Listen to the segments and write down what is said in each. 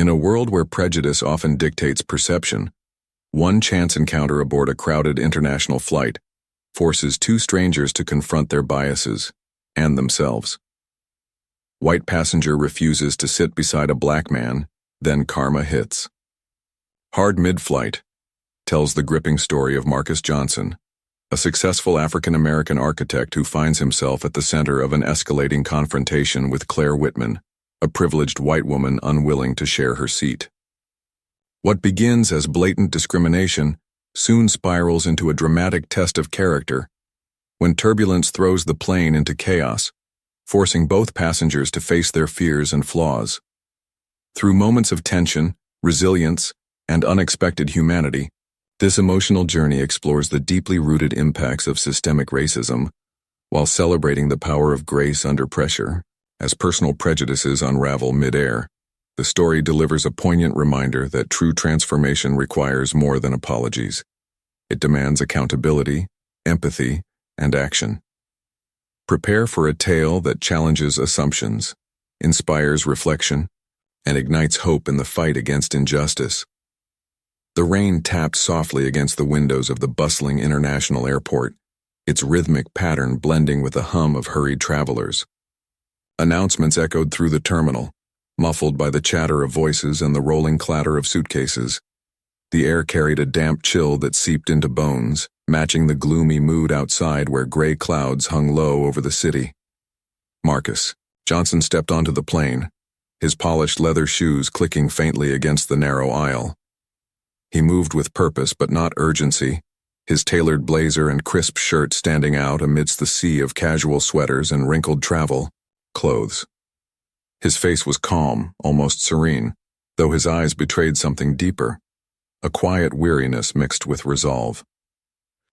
In a world where prejudice often dictates perception, one chance encounter aboard a crowded international flight forces two strangers to confront their biases and themselves. White passenger refuses to sit beside a black man, then karma hits. Hard Mid-Flight tells the gripping story of Marcus Johnson, a successful African-American architect who finds himself at the center of an escalating confrontation with Claire Whitman, a privileged white woman unwilling to share her seat. What begins as blatant discrimination soon spirals into a dramatic test of character when turbulence throws the plane into chaos, forcing both passengers to face their fears and flaws. Through moments of tension, resilience, and unexpected humanity, this emotional journey explores the deeply rooted impacts of systemic racism while celebrating the power of grace under pressure. As personal prejudices unravel mid-air, the story delivers a poignant reminder that true transformation requires more than apologies. It demands accountability, empathy, and action. Prepare for a tale that challenges assumptions, inspires reflection, and ignites hope in the fight against injustice. The rain tapped softly against the windows of the bustling international airport, its rhythmic pattern blending with the hum of hurried travelers. Announcements echoed through the terminal, muffled by the chatter of voices and the rolling clatter of suitcases. The air carried a damp chill that seeped into bones, matching the gloomy mood outside where gray clouds hung low over the city. Marcus Johnson stepped onto the plane, his polished leather shoes clicking faintly against the narrow aisle. He moved with purpose but not urgency, his tailored blazer and crisp shirt standing out amidst the sea of casual sweaters and wrinkled travel clothes. His face was calm, almost serene, though his eyes betrayed something deeper, a quiet weariness mixed with resolve.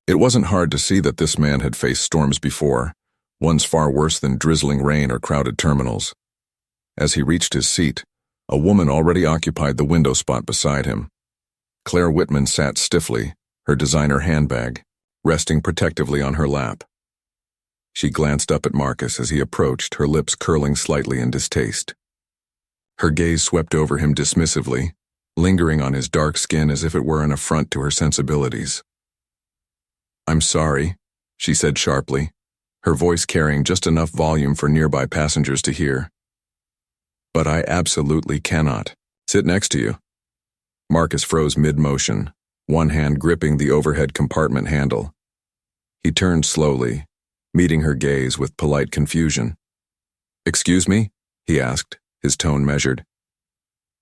It wasn't hard to see that this man had faced storms before, ones far worse than drizzling rain or crowded terminals. As he reached his seat, a woman already occupied the window spot beside him. Claire Whitman sat stiffly, her designer handbag resting protectively on her lap. She glanced up at Marcus as he approached, her lips curling slightly in distaste. Her gaze swept over him dismissively, lingering on his dark skin as if it were an affront to her sensibilities. "I'm sorry," she said sharply, her voice carrying just enough volume for nearby passengers to hear. "But I absolutely cannot sit next to you." Marcus froze mid-motion, one hand gripping the overhead compartment handle. He turned slowly, meeting her gaze with polite confusion. "Excuse me?" he asked, his tone measured.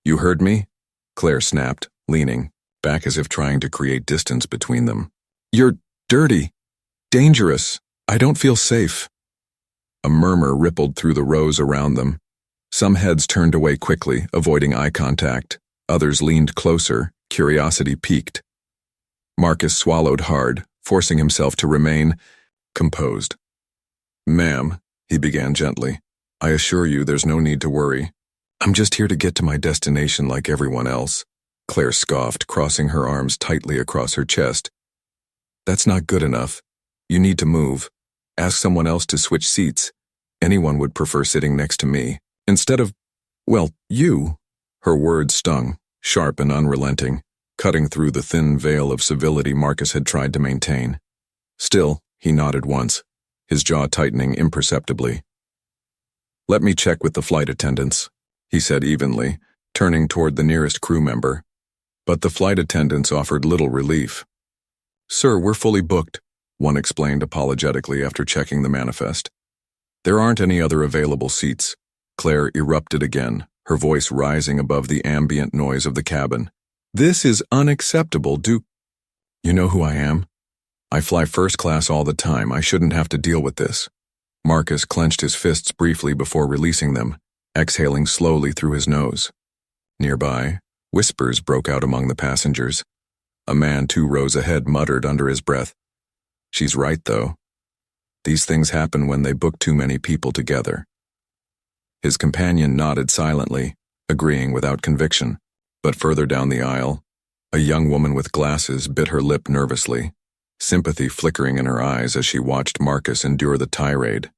"You heard me?" Claire snapped, leaning back as if trying to create distance between them. "You're dirty, dangerous. I don't feel safe." A murmur rippled through the rows around them. Some heads turned away quickly, avoiding eye contact. Others leaned closer, curiosity piqued. Marcus swallowed hard, forcing himself to remain composed. "Ma'am," he began gently, "I assure you there's no need to worry. I'm just here to get to my destination like everyone else." Claire scoffed, crossing her arms tightly across her chest. "That's not good enough. You need to move. Ask someone else to switch seats. Anyone would prefer sitting next to me. Instead of, well, you." Her words stung, sharp and unrelenting, cutting through the thin veil of civility Marcus had tried to maintain. Still, he nodded once, his jaw tightening imperceptibly. "Let me check with the flight attendants," he said evenly, turning toward the nearest crew member. But the flight attendants offered little relief. "Sir, we're fully booked," one explained apologetically after checking the manifest. "There aren't any other available seats." Claire erupted again, her voice rising above the ambient noise of the cabin. "This is unacceptable. You know who I am? I fly first class all the time. I shouldn't have to deal with this." Marcus clenched his fists briefly before releasing them, exhaling slowly through his nose. Nearby, whispers broke out among the passengers. A man 2 rows ahead muttered under his breath, "She's right, though. These things happen when they book too many people together." His companion nodded silently, agreeing without conviction. But further down the aisle, a young woman with glasses bit her lip nervously, sympathy flickering in her eyes as she watched Marcus endure the tirade.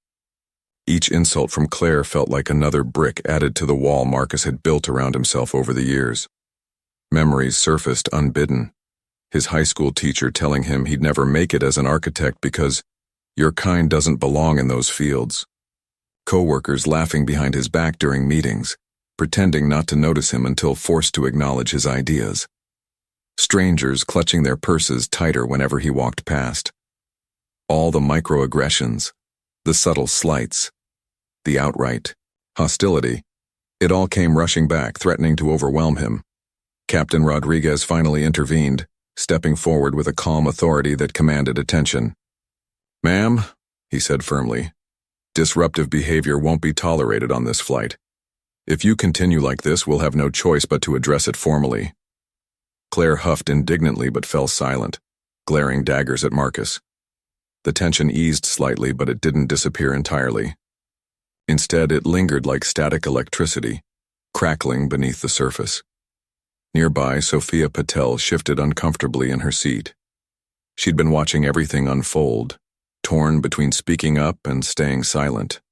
Each insult from Claire felt like another brick added to the wall Marcus had built around himself over the years. Memories surfaced unbidden. His high school teacher telling him he'd never make it as an architect because your kind doesn't belong in those fields. Co-workers laughing behind his back during meetings, pretending not to notice him until forced to acknowledge his ideas. Strangers clutching their purses tighter whenever he walked past. All the microaggressions, the subtle slights, the outright hostility, it all came rushing back, threatening to overwhelm him. Captain Rodriguez finally intervened, stepping forward with a calm authority that commanded attention. "Ma'am," he said firmly, "disruptive behavior won't be tolerated on this flight. If you continue like this, we'll have no choice but to address it formally." Claire huffed indignantly but fell silent, glaring daggers at Marcus. The tension eased slightly, but it didn't disappear entirely. Instead, it lingered like static electricity, crackling beneath the surface. Nearby, Sophia Patel shifted uncomfortably in her seat. She'd been watching everything unfold, torn between speaking up and staying silent.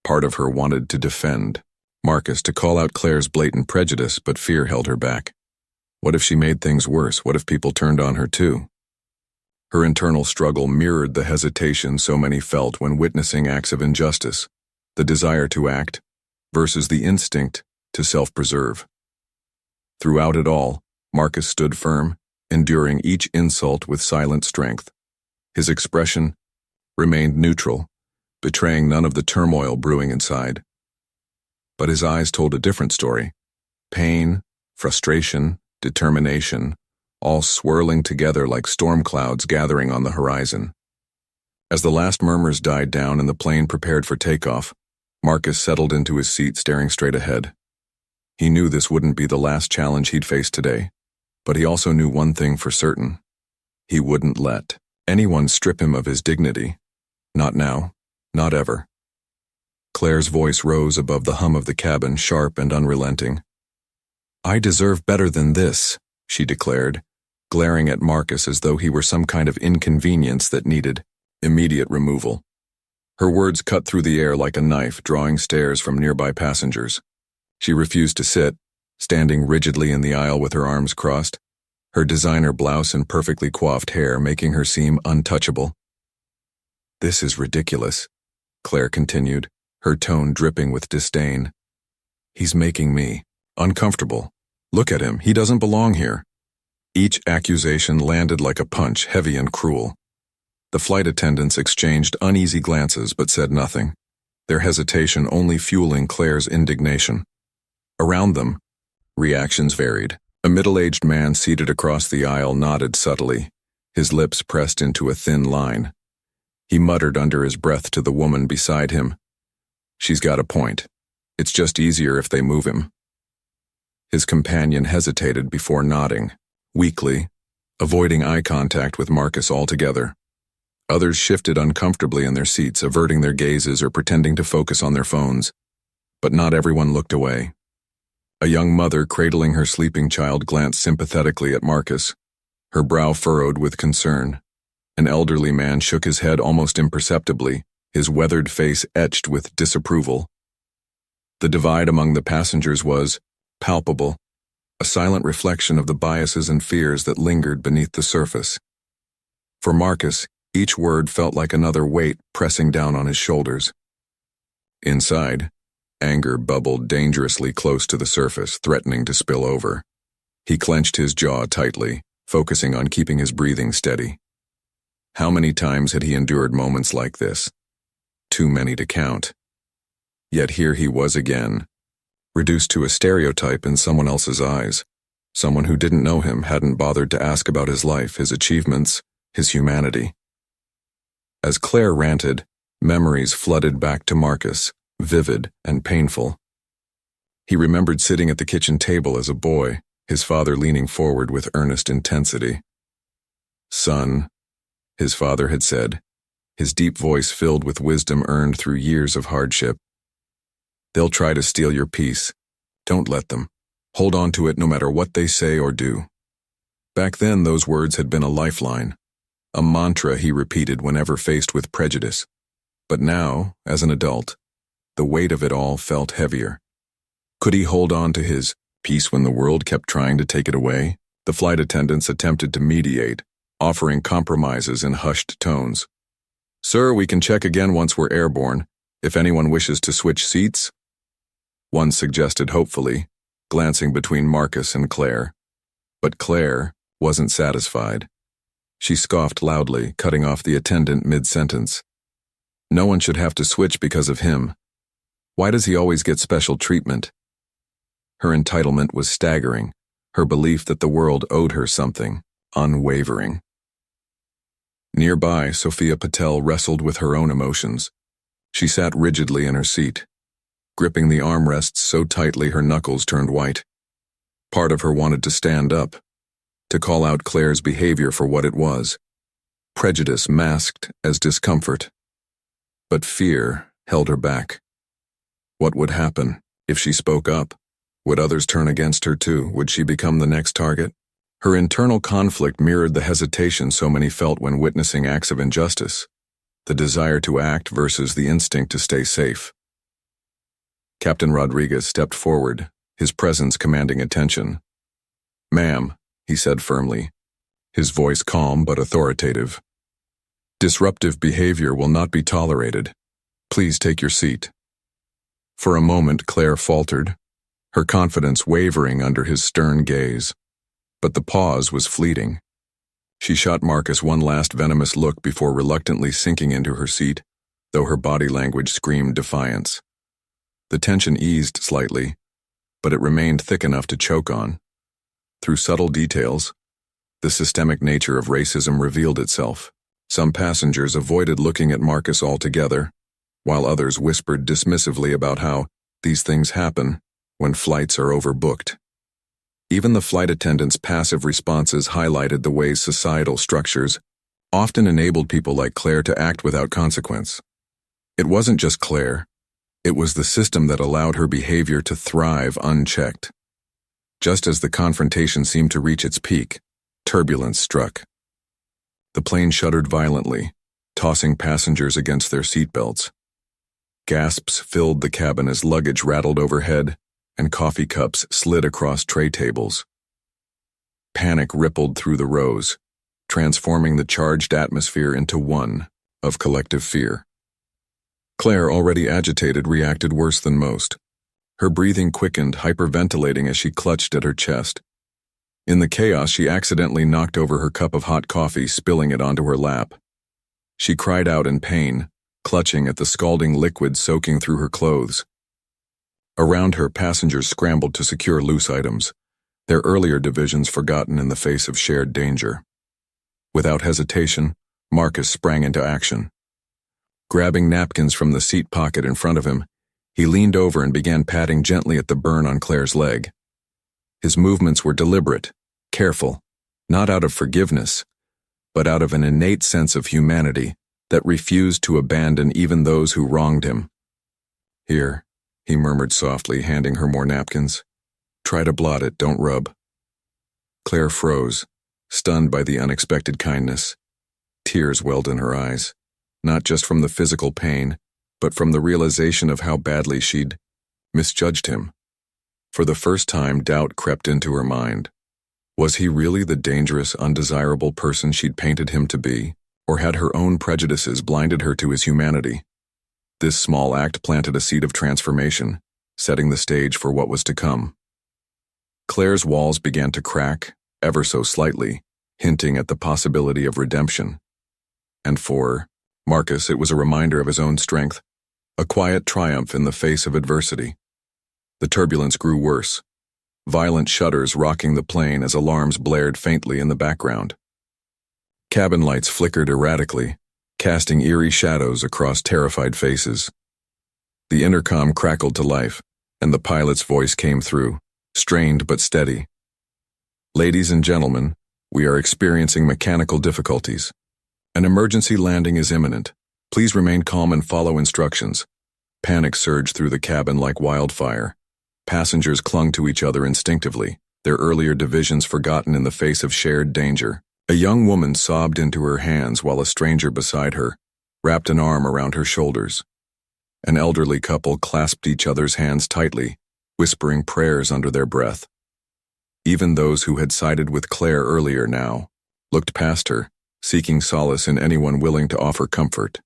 Part of her wanted to defend Marcus, to call out Claire's blatant prejudice, but fear held her back. What if she made things worse? What if people turned on her too? Her internal struggle mirrored the hesitation so many felt when witnessing acts of injustice, the desire to act versus the instinct to self-preserve. Throughout it all, Marcus stood firm, enduring each insult with silent strength. His expression remained neutral, betraying none of the turmoil brewing inside. But his eyes told a different story. Pain, frustration, determination, all swirling together like storm clouds gathering on the horizon. As the last murmurs died down and the plane prepared for takeoff, Marcus settled into his seat, staring straight ahead. He knew this wouldn't be the last challenge he'd face today, but he also knew one thing for certain. He wouldn't let anyone strip him of his dignity. Not now, not ever. Claire's voice rose above the hum of the cabin, sharp and unrelenting. "I deserve better than this," she declared, glaring at Marcus as though he were some kind of inconvenience that needed immediate removal. Her words cut through the air like a knife, drawing stares from nearby passengers. She refused to sit, standing rigidly in the aisle with her arms crossed, her designer blouse and perfectly coiffed hair making her seem untouchable. "This is ridiculous," Claire continued, her tone dripping with disdain. "He's making me uncomfortable. Look at him, he doesn't belong here." Each accusation landed like a punch, heavy and cruel. The flight attendants exchanged uneasy glances but said nothing, their hesitation only fueling Claire's indignation. Around them, reactions varied. A middle-aged man seated across the aisle nodded subtly, his lips pressed into a thin line. He muttered under his breath to the woman beside him, "She's got a point. It's just easier if they move him." His companion hesitated before nodding, weakly, avoiding eye contact with Marcus altogether. Others shifted uncomfortably in their seats, averting their gazes or pretending to focus on their phones. But not everyone looked away. A young mother cradling her sleeping child glanced sympathetically at Marcus, her brow furrowed with concern. An elderly man shook his head almost imperceptibly, his weathered face etched with disapproval. The divide among the passengers was palpable, a silent reflection of the biases and fears that lingered beneath the surface. For Marcus, each word felt like another weight pressing down on his shoulders. Inside, anger bubbled dangerously close to the surface, threatening to spill over. He clenched his jaw tightly, focusing on keeping his breathing steady. How many times had he endured moments like this? Too many to count. Yet here he was again, reduced to a stereotype in someone else's eyes. Someone who didn't know him, hadn't bothered to ask about his life, his achievements, his humanity. As Claire ranted, memories flooded back to Marcus, vivid and painful. He remembered sitting at the kitchen table as a boy, his father leaning forward with earnest intensity. "Son," his father had said, his deep voice filled with wisdom earned through years of hardship. "They'll try to steal your peace. Don't let them. Hold on to it no matter what they say or do." Back then, those words had been a lifeline, a mantra he repeated whenever faced with prejudice. But now, as an adult, The weight of it all felt heavier. Could he hold on to his peace when the world kept trying to take it away? The flight attendants attempted to mediate, offering compromises in hushed tones. "Sir, we can check again once we're airborne, if anyone wishes to switch seats," one suggested hopefully, glancing between Marcus and Claire. But Claire wasn't satisfied. She scoffed loudly, cutting off the attendant mid-sentence. "No one should have to switch because of him. Why does he always get special treatment?" Her entitlement was staggering, her belief that the world owed her something, unwavering. Nearby, Sophia Patel wrestled with her own emotions. She sat rigidly in her seat, gripping the armrests so tightly her knuckles turned white. Part of her wanted to stand up, to call out Claire's behavior for what it was, prejudice masked as discomfort. But fear held her back. What would happen if she spoke up? Would others turn against her too? Would she become the next target? Her internal conflict mirrored the hesitation so many felt when witnessing acts of injustice, the desire to act versus the instinct to stay safe. Captain Rodriguez stepped forward, his presence commanding attention. "Ma'am," he said firmly, his voice calm but authoritative. "Disruptive behavior will not be tolerated. Please take your seat." For a moment, Claire faltered, her confidence wavering under his stern gaze. But the pause was fleeting. She shot Marcus one last venomous look before reluctantly sinking into her seat, though her body language screamed defiance. The tension eased slightly, but it remained thick enough to choke on. Through subtle details, the systemic nature of racism revealed itself. Some passengers avoided looking at Marcus altogether, while others whispered dismissively about how these things happen when flights are overbooked. Even the flight attendants' passive responses highlighted the ways societal structures often enabled people like Claire to act without consequence. It wasn't just Claire, it was the system that allowed her behavior to thrive unchecked. Just as the confrontation seemed to reach its peak, turbulence struck. The plane shuddered violently, tossing passengers against their seatbelts. Gasps filled the cabin as luggage rattled overhead, and coffee cups slid across tray tables. Panic rippled through the rows, transforming the charged atmosphere into one of collective fear. Claire, already agitated, reacted worse than most. Her breathing quickened, hyperventilating as she clutched at her chest. In the chaos, she accidentally knocked over her cup of hot coffee, spilling it onto her lap. She cried out in pain, clutching at the scalding liquid soaking through her clothes. Around her, passengers scrambled to secure loose items, their earlier divisions forgotten in the face of shared danger. Without hesitation, Marcus sprang into action. Grabbing napkins from the seat pocket in front of him, he leaned over and began patting gently at the burn on Claire's leg. His movements were deliberate, careful, not out of forgiveness, but out of an innate sense of humanity that refused to abandon even those who wronged him. "Here," he murmured softly, handing her more napkins. "Try to blot it, don't rub." Claire froze, stunned by the unexpected kindness. Tears welled in her eyes, not just from the physical pain, but from the realization of how badly she'd misjudged him. For the first time, doubt crept into her mind. Was he really the dangerous, undesirable person she'd painted him to be, or had her own prejudices blinded her to his humanity? This small act planted a seed of transformation, setting the stage for what was to come. Claire's walls began to crack, ever so slightly, hinting at the possibility of redemption. And for Marcus, it was a reminder of his own strength, a quiet triumph in the face of adversity. The turbulence grew worse, violent shudders rocking the plane as alarms blared faintly in the background. Cabin lights flickered erratically, casting eerie shadows across terrified faces. The intercom crackled to life, and the pilot's voice came through, strained but steady. "Ladies and gentlemen, we are experiencing mechanical difficulties. An emergency landing is imminent. Please remain calm and follow instructions." Panic surged through the cabin like wildfire. Passengers clung to each other instinctively, their earlier divisions forgotten in the face of shared danger. A young woman sobbed into her hands while a stranger beside her wrapped an arm around her shoulders. An elderly couple clasped each other's hands tightly, whispering prayers under their breath. Even those who had sided with Claire earlier now looked past her, seeking solace in anyone willing to offer comfort.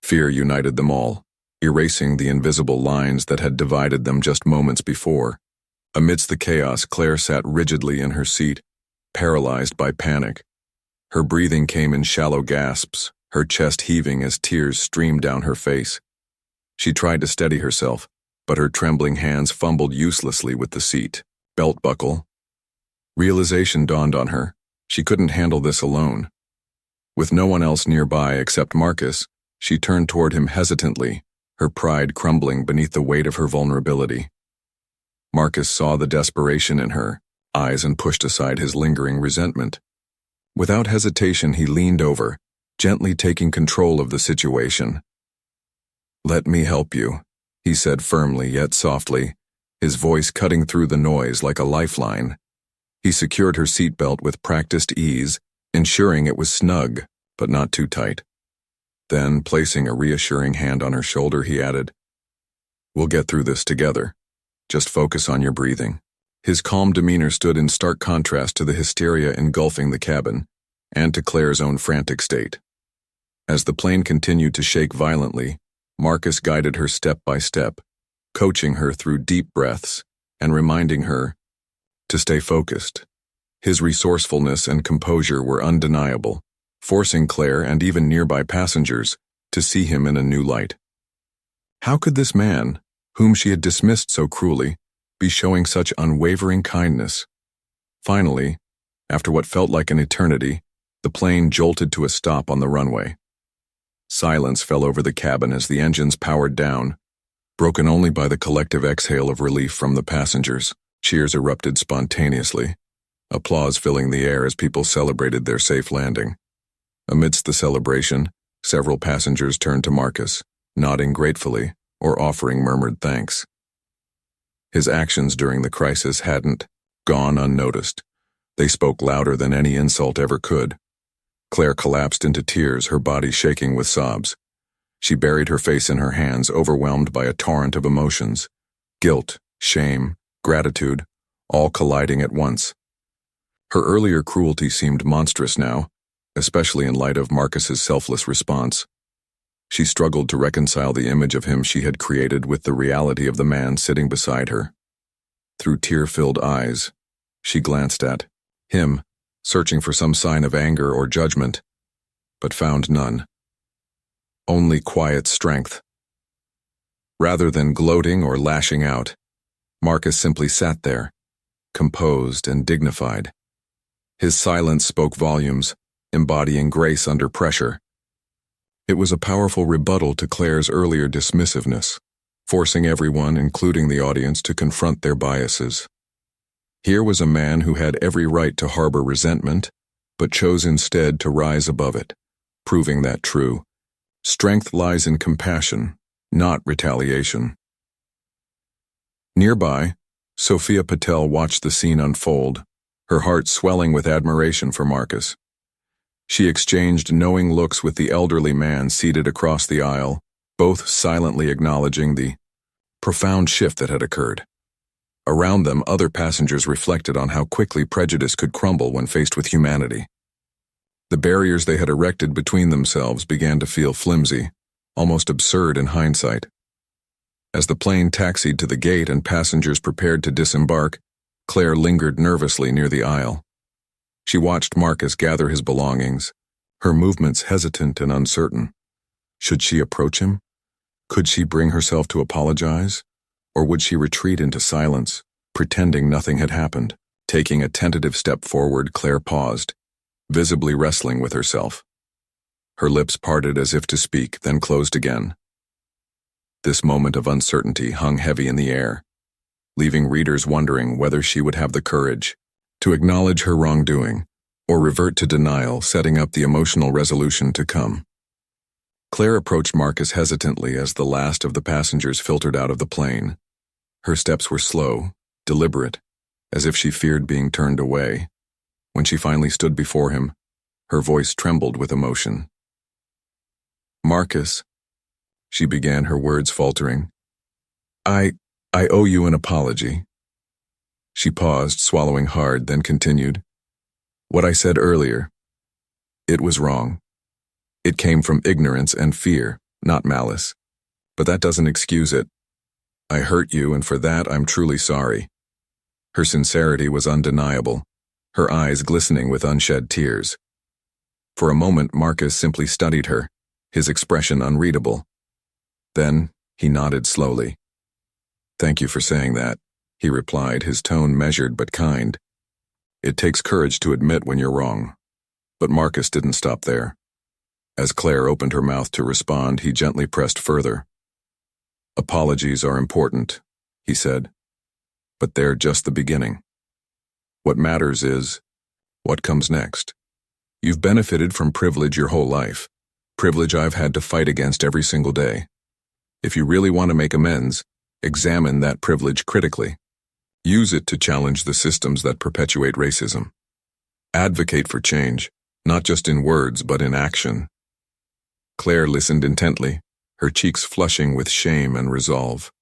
Fear united them all, erasing the invisible lines that had divided them just moments before. Amidst the chaos, Claire sat rigidly in her seat, paralyzed by panic. Her breathing came in shallow gasps, her chest heaving as tears streamed down her face. She tried to steady herself, but her trembling hands fumbled uselessly with the seat, belt buckle. Realization dawned on her. She couldn't handle this alone. With no one else nearby except Marcus, she turned toward him hesitantly, her pride crumbling beneath the weight of her vulnerability. Marcus saw the desperation in her eyes and pushed aside his lingering resentment. Without hesitation, he leaned over, gently taking control of the situation. "Let me help you," he said firmly yet softly, his voice cutting through the noise like a lifeline. He secured her seatbelt with practiced ease, ensuring it was snug, but not too tight. Then, placing a reassuring hand on her shoulder, he added, "We'll get through this together. Just focus on your breathing." His calm demeanor stood in stark contrast to the hysteria engulfing the cabin, and to Claire's own frantic state. As the plane continued to shake violently, Marcus guided her step by step, coaching her through deep breaths and reminding her to stay focused. His resourcefulness and composure were undeniable, forcing Claire and even nearby passengers to see him in a new light. How could this man, whom she had dismissed so cruelly, be showing such unwavering kindness? Finally, after what felt like an eternity, the plane jolted to a stop on the runway. Silence fell over the cabin as the engines powered down, broken only by the collective exhale of relief from the passengers. Cheers erupted spontaneously, applause filling the air as people celebrated their safe landing. Amidst the celebration, several passengers turned to Marcus, nodding gratefully or offering murmured thanks. His actions during the crisis hadn't gone unnoticed. They spoke louder than any insult ever could. Claire collapsed into tears, her body shaking with sobs. She buried her face in her hands, overwhelmed by a torrent of emotions. Guilt, shame, gratitude, all colliding at once. Her earlier cruelty seemed monstrous now, especially in light of Marcus's selfless response. She struggled to reconcile the image of him she had created with the reality of the man sitting beside her. Through tear-filled eyes, she glanced at him, searching for some sign of anger or judgment, but found none. Only quiet strength. Rather than gloating or lashing out, Marcus simply sat there, composed and dignified. His silence spoke volumes, embodying grace under pressure. It was a powerful rebuttal to Claire's earlier dismissiveness, forcing everyone, including the audience, to confront their biases. Here was a man who had every right to harbor resentment, but chose instead to rise above it, proving that true strength lies in compassion, not retaliation. Nearby, Sophia Patel watched the scene unfold, her heart swelling with admiration for Marcus. She exchanged knowing looks with the elderly man seated across the aisle, both silently acknowledging the profound shift that had occurred. Around them, other passengers reflected on how quickly prejudice could crumble when faced with humanity. The barriers they had erected between themselves began to feel flimsy, almost absurd in hindsight. As the plane taxied to the gate and passengers prepared to disembark, Claire lingered nervously near the aisle. She watched Marcus gather his belongings, her movements hesitant and uncertain. Should she approach him? Could she bring herself to apologize? Or would she retreat into silence, pretending nothing had happened? Taking a tentative step forward, Claire paused, visibly wrestling with herself. Her lips parted as if to speak, then closed again. This moment of uncertainty hung heavy in the air, leaving readers wondering whether she would have the courage to acknowledge her wrongdoing or revert to denial, setting up the emotional resolution to come. Claire approached Marcus hesitantly as the last of the passengers filtered out of the plane. Her steps were slow, deliberate, as if she feared being turned away. When she finally stood before him, her voice trembled with emotion. "Marcus," She began, her words faltering. I owe you an apology. She paused, swallowing hard, then continued. What I said earlier, it was wrong. It came from ignorance and fear, not malice. But that doesn't excuse it. I hurt you, and for that I'm truly sorry. Her sincerity was undeniable, her eyes glistening with unshed tears. For a moment, Marcus simply studied her, his expression unreadable. Then, he nodded slowly. Thank you for saying that, he replied, his tone measured but kind. It takes courage to admit when you're wrong. But Marcus didn't stop there. As Claire opened her mouth to respond, he gently pressed further. Apologies are important, he said. But they're just the beginning. What matters is, what comes next? You've benefited from privilege your whole life, privilege I've had to fight against every single day. If you really want to make amends, examine that privilege critically. Use it to challenge the systems that perpetuate racism. Advocate for change, not just in words but in action. Claire listened intently, her cheeks flushing with shame and resolve.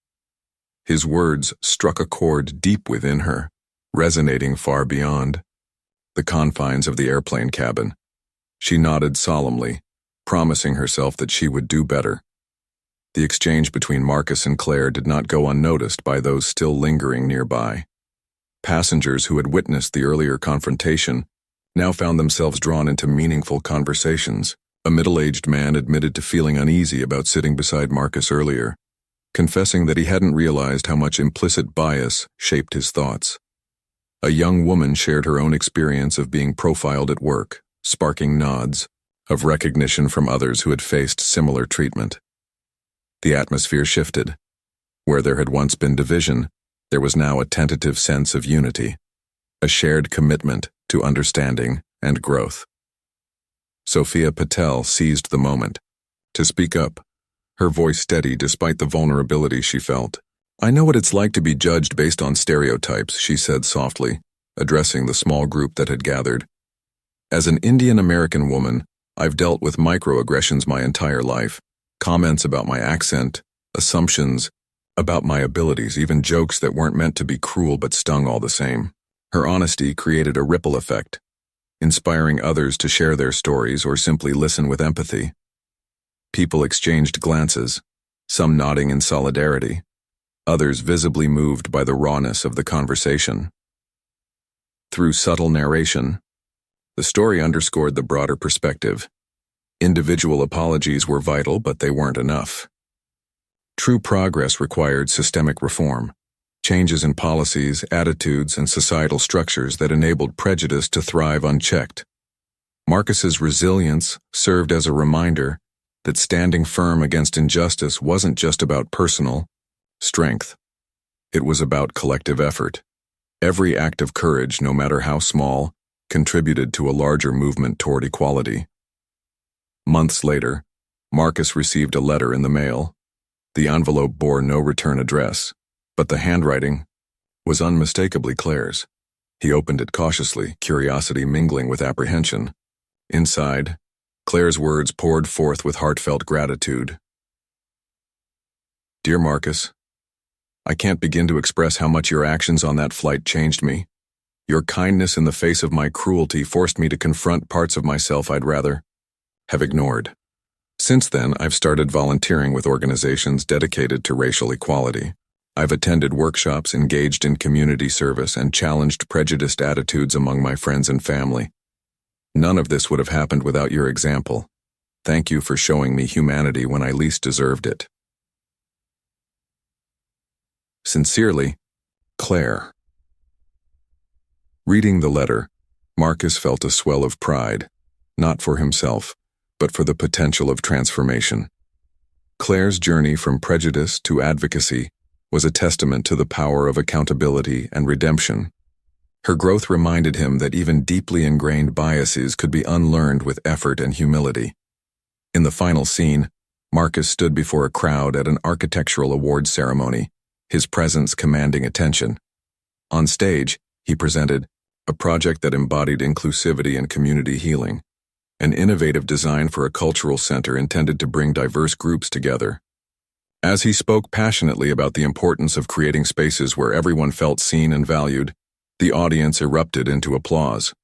His words struck a chord deep within her, resonating far beyond the confines of the airplane cabin. She nodded solemnly, promising herself that she would do better. The exchange between Marcus and Claire did not go unnoticed by those still lingering nearby. Passengers who had witnessed the earlier confrontation now found themselves drawn into meaningful conversations. A middle-aged man admitted to feeling uneasy about sitting beside Marcus earlier, confessing that he hadn't realized how much implicit bias shaped his thoughts. A young woman shared her own experience of being profiled at work, sparking nods of recognition from others who had faced similar treatment. The atmosphere shifted. Where there had once been division, there was now a tentative sense of unity, a shared commitment to understanding and growth. Sophia Patel seized the moment to speak up, her voice steady despite the vulnerability she felt. I know what it's like to be judged based on stereotypes, she said softly, addressing the small group that had gathered. As an Indian American woman, I've dealt with microaggressions my entire life, comments about my accent, assumptions about my abilities, even jokes that weren't meant to be cruel but stung all the same. Her honesty created a ripple effect, inspiring others to share their stories or simply listen with empathy. People exchanged glances, some nodding in solidarity, others visibly moved by the rawness of the conversation. Through subtle narration, the story underscored the broader perspective. Individual apologies were vital, but they weren't enough. True progress required systemic reform, changes in policies, attitudes, and societal structures that enabled prejudice to thrive unchecked. Marcus's resilience served as a reminder that standing firm against injustice wasn't just about personal strength. It was about collective effort. Every act of courage, no matter how small, contributed to a larger movement toward equality. Months later, Marcus received a letter in the mail. The envelope bore no return address, but the handwriting was unmistakably Claire's. He opened it cautiously, curiosity mingling with apprehension. Inside, Claire's words poured forth with heartfelt gratitude. Dear Marcus, I can't begin to express how much your actions on that flight changed me. Your kindness in the face of my cruelty forced me to confront parts of myself I'd rather have ignored. Since then, I've started volunteering with organizations dedicated to racial equality. I've attended workshops, engaged in community service, and challenged prejudiced attitudes among my friends and family. None of this would have happened without your example. Thank you for showing me humanity when I least deserved it. Sincerely, Claire. Reading the letter, Marcus felt a swell of pride, not for himself, but for the potential of transformation. Claire's journey from prejudice to advocacy was a testament to the power of accountability and redemption. Her growth reminded him that even deeply ingrained biases could be unlearned with effort and humility. In the final scene, Marcus stood before a crowd at an architectural awards ceremony, his presence commanding attention. On stage, he presented a project that embodied inclusivity and community healing, an innovative design for a cultural center intended to bring diverse groups together. As he spoke passionately about the importance of creating spaces where everyone felt seen and valued, the audience erupted into applause.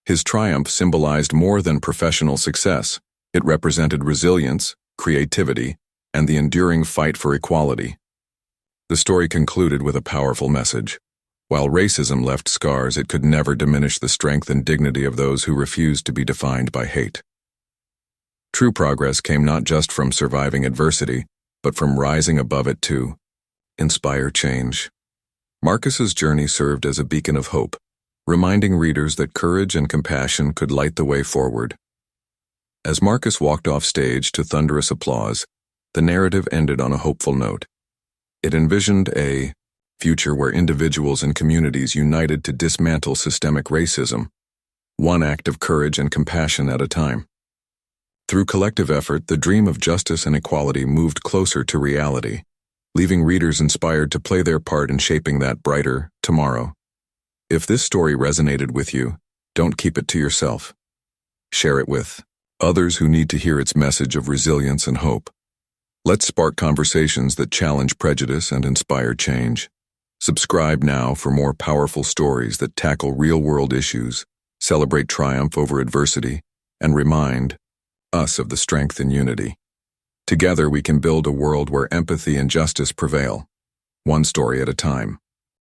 His triumph symbolized more than professional success. It represented resilience, creativity, and the enduring fight for equality. The story concluded with a powerful message. While racism left scars, it could never diminish the strength and dignity of those who refused to be defined by hate. True progress came not just from surviving adversity, but from rising above it to inspire change. Marcus's journey served as a beacon of hope, reminding readers that courage and compassion could light the way forward. As Marcus walked off stage to thunderous applause, the narrative ended on a hopeful note. It envisioned a future where individuals and communities united to dismantle systemic racism, one act of courage and compassion at a time. Through collective effort, the dream of justice and equality moved closer to reality, leaving readers inspired to play their part in shaping that brighter tomorrow. If this story resonated with you, don't keep it to yourself. Share it with others who need to hear its message of resilience and hope. Let's spark conversations that challenge prejudice and inspire change. Subscribe now for more powerful stories that tackle real-world issues, celebrate triumph over adversity, and remind us of the strength in unity. Together we can build a world where empathy and justice prevail, one story at a time.